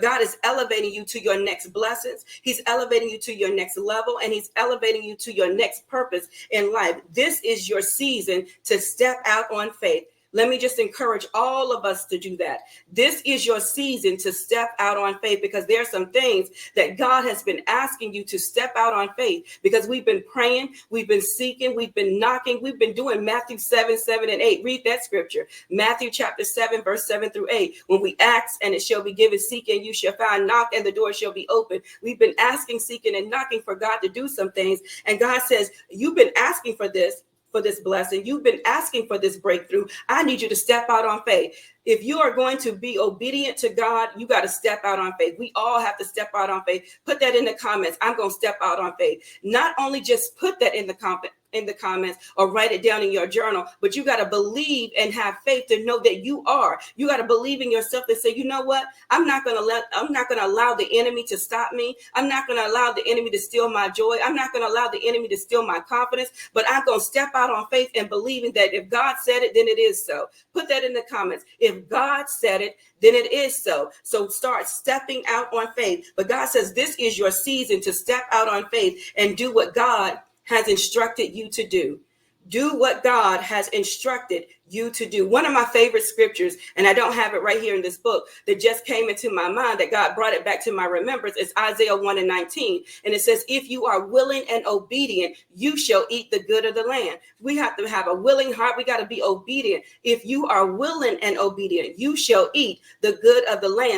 God is elevating you to your next blessings. He's elevating you to your next level, and he's elevating you to your next purpose in life. This is your season to step out on faith. Let me just encourage all of us to do that. This is your season to step out on faith, because there are some things that God has been asking you to step out on faith, because we've been praying, we've been seeking, we've been knocking, we've been doing Matthew 7:7-8. Read that scripture. Matthew chapter 7, verse 7-8. When we ask and it shall be given, seek and you shall find, knock and the door shall be open. We've been asking, seeking, and knocking for God to do some things. And God says, you've been asking for this blessing. You've been asking for this breakthrough. I need you to step out on faith. If you are going to be obedient to God, you got to step out on faith. We all have to step out on faith. Put that in the comments. I'm going to step out on faith. Not only just put that in the comments or write it down in your journal, but you got to believe and have faith to know that you got to believe in yourself and say, you know what? I'm not going to allow the enemy to stop me. I'm not going to allow the enemy to steal my joy. I'm not going to allow the enemy to steal my confidence, but I'm going to step out on faith and believing that if God said it, then it is so. Put that in the comments. If God said it, then it is so. So start stepping out on faith. But God says this is your season to step out on faith and do what God has instructed you to do. Do what God has instructed you to do. One of my favorite scriptures, and I don't have it right here in this book, that just came into my mind, that God brought it back to my remembrance, is Isaiah 1:19. And it says, if you are willing and obedient, you shall eat the good of the land. We have to have a willing heart. We got to be obedient. If you are willing and obedient, you shall eat the good of the land.